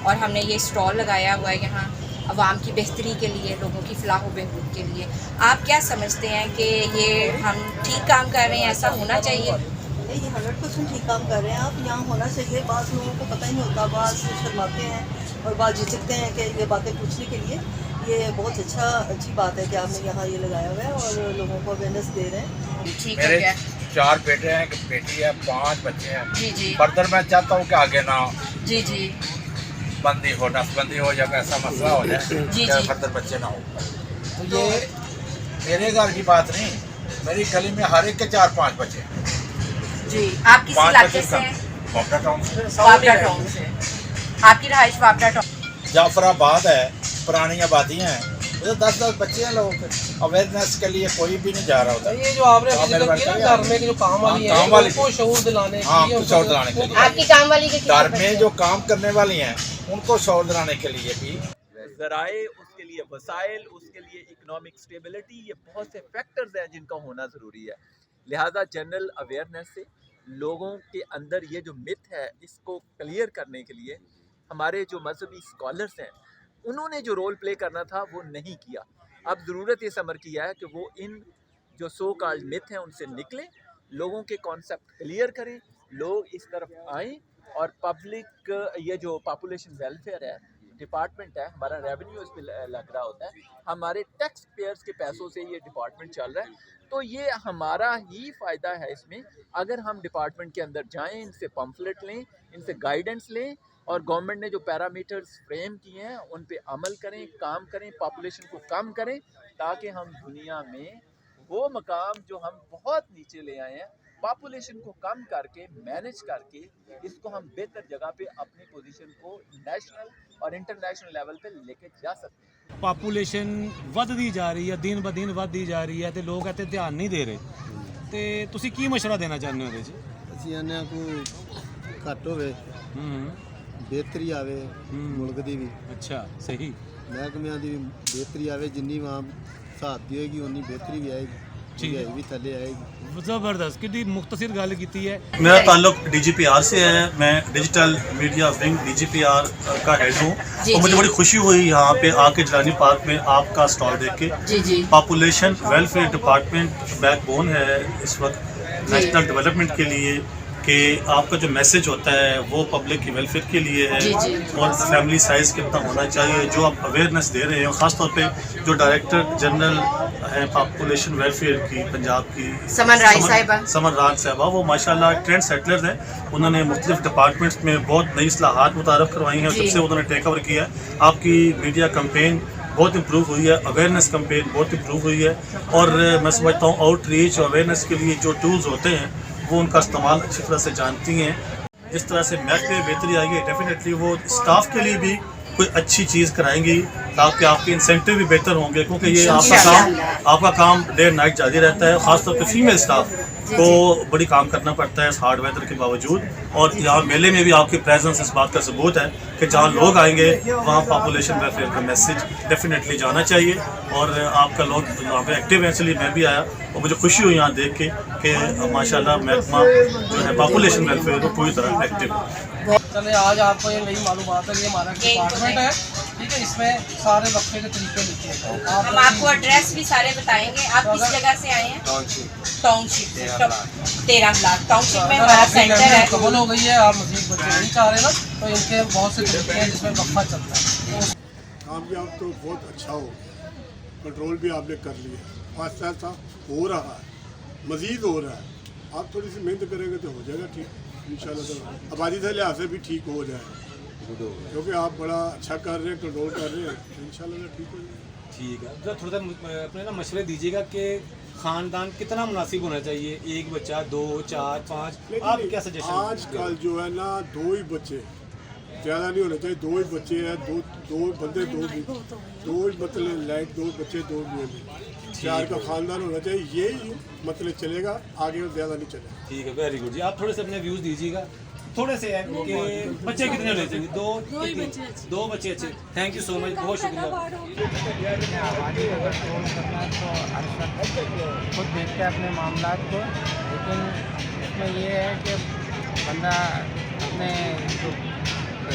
اور ہم نے یہ اسٹال لگایا ہوا ہے یہاں عوام کی بہتری کے لیے، لوگوں کی فلاح و بہبود کے لیے۔ آپ کیا سمجھتے ہیں کہ یہ ہم ٹھیک کام کر رہے ہیں، ایسا ہونا چاہیے؟ یہ 100% ٹھیک کام کر رہے ہیں آپ، یہاں ہونا چاہیے۔ بعض لوگوں کو پتہ ہی نہیں ہوتا، بعض شرماتے ہیں اور بعض جھجکتے ہیں کہ یہ باتیں پوچھنے کے لیے۔ یہ بہت اچھی بات ہے کہ آپ نے یہاں یہ لگایا ہوا ہے اور لوگوں کو اویئرنیس دے رہے ہیں۔ ٹھیک ہے میرے کیا؟ 4 بیٹے ہیں، ایک بیٹی ہے، 5 بچے ہیں۔ جی جی فردر میں چاہتا ہوں کہ آگے نہ جی جی بندی ہو، نسبندی ہو، یا ایسا مسئلہ ہو جائے جی کہ جی فردر بچے نہ ہو۔ تو یہ میرے گھر کی بات نہیں، میری گلی میں ہر ایک کے 4-5 بچے ہیں۔ جی آپ کس علاقے سے ہیں؟ بابڑا ٹاؤن سے۔ وابرا ٹاؤن سے۔ آپ کی رہائش وابرا ٹاؤن؟ جعفر آباد ہے، پرانی آبادیاں ہیں، 10 بچے ہیں لوگوں کے۔ اویئرنیس کے لیے کوئی بھی نہیں جا رہا ہوتا۔ یہ جو آپ نے ذکر کیا نا گھر میں جو کام والی ہیں ان کو شعور دلانے ہاں، شعور دلانے کے لیے، آپ کی کام والی کے گھر میں جو کام کرنے والی ہیں ان کو شعور دلانے کے لیے بھی ذرائع، اس کے لیے وسائل، اس کے لیے اکنامک سٹیبلٹی، یہ بہت سے فیکٹرز ہیں جن کا ہونا ضروری ہے۔ لہذا جنرل اویئرنیس سے لوگوں کے اندر یہ جو مت ہے اس کو کلیئر کرنے کے لیے ہمارے جو مذہبی اسکالرس ہیں انہوں نے جو رول پلے کرنا تھا وہ نہیں کیا۔ اب ضرورت اس امر کی ہے کہ وہ ان جو سو کالڈ مت ہیں ان سے نکلیں، لوگوں کے کانسیپٹ کلیئر کریں، لوگ اس طرف آئیں، اور پبلک یہ جو پاپولیشن ویلفیئر ہے ڈپارٹمنٹ ہے، ہمارا ریونیو اس پہ لگ رہا ہوتا ہے، ہمارے ٹیکس پیئرز کے پیسوں سے یہ ڈپارٹمنٹ چل رہا ہے، تو یہ ہمارا ہی فائدہ ہے اس میں اگر ہم ڈپارٹمنٹ کے اندر جائیں، ان سے پمفلٹ لیں، ان سے گائیڈنس لیں، اور گورنمنٹ نے جو پیرامیٹرز فریم کیے ہیں ان پہ عمل کریں، کام کریں، پاپولیشن کو کم کریں، تاکہ ہم دنیا میں وہ مقام جو ہم بہت نیچے لے آئے ہیں، پاپولیشن کو کم کر کے مینج کر کے اس کو ہم بہتر جگہ پہ اپنی پوزیشن کو نیشنل اور انٹرنیشنل لیول پہ لے کے جا سکتے ہیں۔ پاپولیشن ودتی جا رہی ہے، دن ب دن ودتی جا رہی ہے، تو لوگ ایتے دھیان نہیں دے رہے، تو تسی کی مشورہ دینا چاہتے ہو اس؟ ਅਸੀਂ ਆਨੇ ਕੋਈ ਘੱਟ ਹੋਵੇ, ਬਿਹਤਰੀ ਆਵੇ ਮੁਲਕ ਦੀ ਵੀ, ਅੱਛਾ ਸਹੀ, ਮਹਿਕਮਿਆਂ ਦੀ ਵੀ ਬਿਹਤਰੀ ਆਵੇ, ਜਿੰਨੀ ਆਮ ਹਿਸਾਬ ਦੀ ਹੋਏਗੀ ਉਨੀ ਬਿਹਤਰੀ ਵੀ ਆਏਗੀ, ਮਹਿੰਗਾਈ ਵੀ ਥੱਲੇ ਆਏਗੀ। زبردست کتنی مختصر گل کی ہے۔ میرا تعلق ڈی جی پی آر سے ہے، میں digital media wing D G P R کا ہیڈ ہوں، اور مجھے بڑی خوشی ہوئی یہاں پہ آ کے جیلانی پارک میں آپ کا اسٹال دیکھ کے۔ Population welfare department back bone ہے اس وقت نیشنل ڈیولپمنٹ کے لیے، کہ آپ کا جو میسج ہوتا ہے وہ پبلک کی ویلفیئر کے لیے ہے، اور فیملی سائز کتنا ہونا چاہیے، جو آپ اویئرنیس دے رہے ہیں، خاص طور پہ جو ڈائریکٹر جنرل ہیں پاپولیشن ویلفیئر کی پنجاب کی، سمن راج صاحبہ، وہ ماشاءاللہ ٹرینڈ سیٹلرز ہیں، انہوں نے مختلف ڈپارٹمنٹس میں بہت نئی اصلاحات متعارف کروائی ہیں، اور جب سے انہوں نے ٹیک اوور کیا ہے آپ کی میڈیا کمپین بہت امپروو ہوئی ہے، اویئرنیس کمپین بہت امپروو ہوئی ہے، اور میں سمجھتا ہوں آؤٹ ریچ اور اویئرنیس کے لیے جو ٹولز ہوتے ہیں وہ ان کا استعمال اچھی طرح سے جانتی ہیں۔ جس طرح سے محکمے میں بہتری آئی ہے، ڈیفینیٹلی وہ اسٹاف کے لیے بھی کوئی اچھی چیز کرائیں گی، تاکہ آپ کے انسینٹیو بھی بہتر ہوں گے، کیونکہ یہ آپ کا کام ڈے اینڈ نائٹ جاری رہتا ہے، خاص طور پہ فیمیل اسٹاف کو بڑی کام کرنا پڑتا ہے اس ہارڈ ویدر کے باوجود، اور یہاں میلے میں بھی آپ کی پریزنس اس بات کا ثبوت ہے کہ جہاں لوگ آئیں گے وہاں پاپولیشن ویلفیئر کا میسج ڈیفینیٹلی جانا چاہیے، اور آپ کا لوگ وہاں پہ ایکٹیو ہیں، اس لیے میں بھی آیا، اور مجھے خوشی ہوئی یہاں دیکھ کے کہ ماشاءاللہ محکمہ جو ہے پاپولیشن ویلفیئر وہ پوری طرح ایکٹیو ہے۔ چلے آج آپ کو یہ نئی معلومات ہے، یہ ہمارا ڈپارٹمنٹ ہے، ٹھیک ہے، اس میں سارے وقفے کے طریقے لکھے ہیں۔ ہم آپ کو ایڈریس بھی سارے بتائیں گے۔ آپ کس جگہ سے آئے ہیں؟ ٹاؤن شپ 13 بلاک ٹاؤن شپ میں ہمارا سینٹر ہے۔ قبول ہو گئی ہے، آپ مزید بچے نہیں چاہ رہے نا، تو ان کے بہت سے طریقے ہیں جس میں وقفہ چلتا ہے۔ کامیاب تو بہت اچھا ہو، کنٹرول بھی آپ نے کر لیا، آہستہ آہستہ ہو رہا ہے، مزید ہو رہا ہے، آپ تھوڑی سی محنت کریں گے تو ہو جائے گا ٹھیک انشاءاللہ تعالیٰ، آبادی سے لحاظ سے بھی ٹھیک ہو جائے گا، کیونکہ آپ بڑا اچھا کر رہے ہیں، کنٹرول کر رہے ہیں، انشاءاللہ ٹھیک ہو جائے گا۔ ٹھیک ہے، تھوڑا سا اپنے نا مشورے دیجیے گا کہ خاندان کتنا مناسب ہونا چاہیے، 1 بچہ، 2، 4، 5، آپ کیا سجیشن؟ آج کل جو ہے نا 2 ہی بچے، زیادہ نہیں ہونا چاہیے، 2 ہی بچے ہیں، دو بندے، 2 مطلب لائٹ، 2 بچے، 2 بیوی، 4 کا خاندان ہونا چاہیے، یہی مطلب چلے گا، آگے زیادہ نہیں چلے گا۔ ٹھیک ہے، ویری گڈ جی، آپ تھوڑے سے اپنے ویوز دیجیے گا، تھوڑے سے ہیں کہ بچے کتنے ہونے چاہیے؟ 2 بچے اچھے، تھینک یو سو مچ، بہت شکریہ۔ آبادی اگر کنٹرول کرنا ہے تو ہر شخص خود دیکھتے ہیں اپنے معاملات کو، لیکن اس میں یہ ہے کہ بندہ اپنے جو